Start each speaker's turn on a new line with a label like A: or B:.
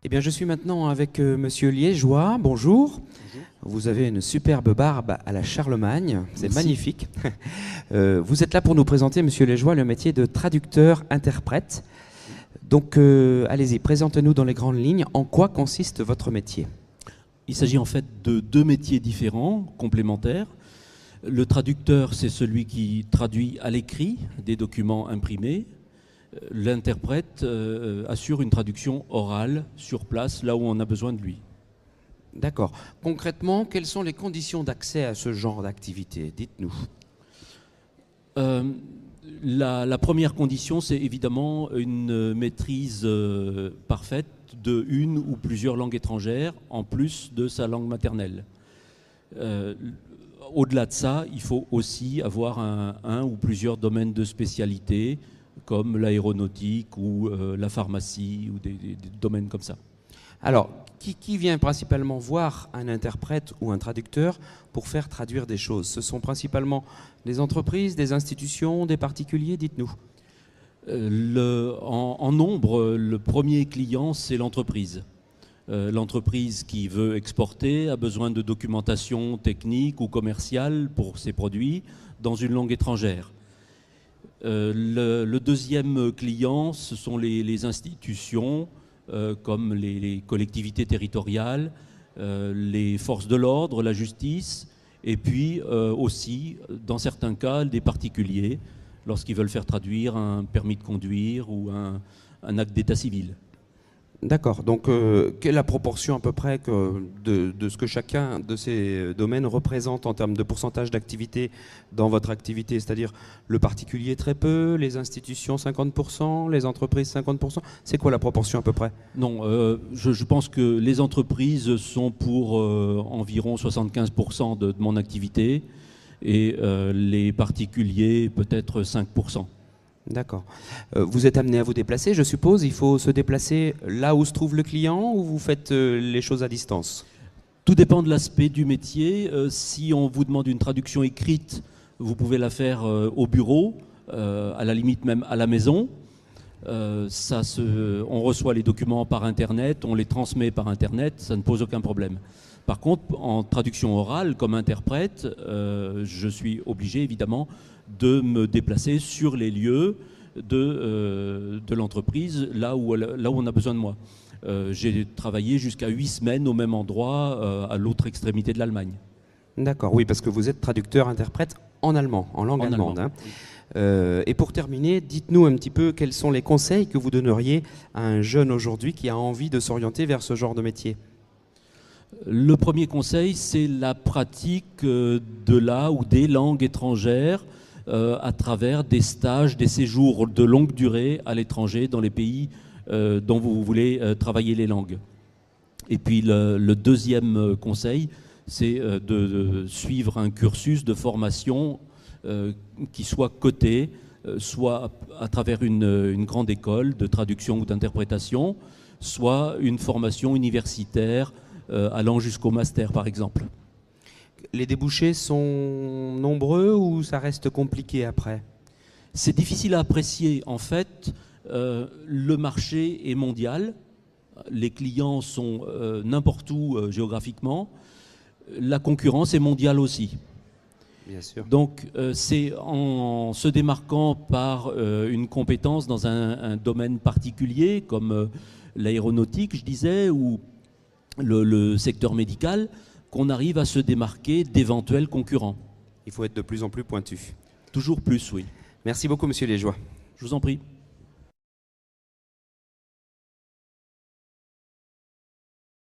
A: Eh bien, je suis maintenant avec Monsieur Liégeois. Bonjour.
B: Bonjour.
A: Vous avez une superbe barbe à la Charlemagne. C'est
B: Merci.
A: magnifique. Vous êtes là pour nous présenter, Monsieur Liégeois, le métier de traducteur-interprète. Donc, allez-y, présentez-nous dans les grandes lignes en quoi consiste votre métier.
B: Il s'agit en fait de deux métiers différents, complémentaires. Le traducteur, c'est celui qui traduit à l'écrit des documents imprimés. L'interprète assure une traduction orale sur place, là où on a besoin de lui.
A: D'accord. Concrètement, quelles sont les conditions d'accès à ce genre d'activité? Dites-nous.
B: La première condition, c'est évidemment une maîtrise parfaite de une ou plusieurs langues étrangères, en plus de sa langue maternelle. Au-delà de ça, il faut aussi avoir un ou plusieurs domaines de spécialité, comme l'aéronautique ou la pharmacie, ou des domaines comme ça.
A: Alors, qui vient principalement voir un interprète ou un traducteur pour faire traduire des choses? Ce sont principalement des entreprises, des institutions, des particuliers? Dites-nous.
B: En nombre, le premier client, c'est l'entreprise. L'entreprise qui veut exporter a besoin de documentation technique ou commerciale pour ses produits dans une langue étrangère. Le deuxième client, ce sont les institutions comme les collectivités territoriales, les forces de l'ordre, la justice, et puis aussi, dans certains cas, des particuliers, lorsqu'ils veulent faire traduire un permis de conduire ou un acte d'état civil.
A: D'accord. Donc, quelle est la proportion à peu près de ce que chacun de ces domaines représente en termes de pourcentage d'activité dans votre activité? C'est-à-dire le particulier très peu, les institutions 50%, les entreprises 50%. C'est quoi la proportion à peu près?
B: Non, je pense que les entreprises sont pour environ 75% de mon activité et les particuliers peut-être 5%.
A: D'accord. Vous êtes amené à vous déplacer, je suppose. Il faut se déplacer là où se trouve le client ou vous faites les choses à distance?
B: Tout dépend de l'aspect du métier. Si on vous demande une traduction écrite, vous pouvez la faire au bureau, à la limite même à la maison. On reçoit les documents par Internet, on les transmet par Internet, ça ne pose aucun problème. Par contre, en traduction orale, comme interprète, je suis obligé évidemment de me déplacer sur les lieux de l'entreprise, là où on a besoin de moi. J'ai travaillé jusqu'à 8 semaines au même endroit, à l'autre extrémité de l'Allemagne.
A: D'accord, oui, parce que vous êtes traducteur-interprète en allemand, en langue allemande. Hein. Et pour terminer, dites-nous un petit peu quels sont les conseils que vous donneriez à un jeune aujourd'hui qui a envie de s'orienter vers ce genre de métier.
B: Le premier conseil, c'est la pratique de la ou des langues étrangères à travers des stages, des séjours de longue durée à l'étranger dans les pays dont vous voulez travailler les langues. Et puis le deuxième conseil, c'est de suivre un cursus de formation qui soit coté, soit à travers une grande école de traduction ou d'interprétation, soit une formation universitaire allant jusqu'au master, par exemple.
A: Les débouchés sont nombreux ou ça reste compliqué après?
B: C'est difficile à apprécier. En fait, le marché est mondial. Les clients sont n'importe où géographiquement. La concurrence est mondiale aussi.
A: Bien sûr.
B: Donc, c'est en se démarquant par une compétence dans un domaine particulier, comme l'aéronautique, je disais, ou le secteur médical, qu'on arrive à se démarquer d'éventuels concurrents.
A: Il faut être de plus en plus pointu.
B: Toujours plus, oui.
A: Merci beaucoup, Monsieur Liégeois.
B: Je vous en prie.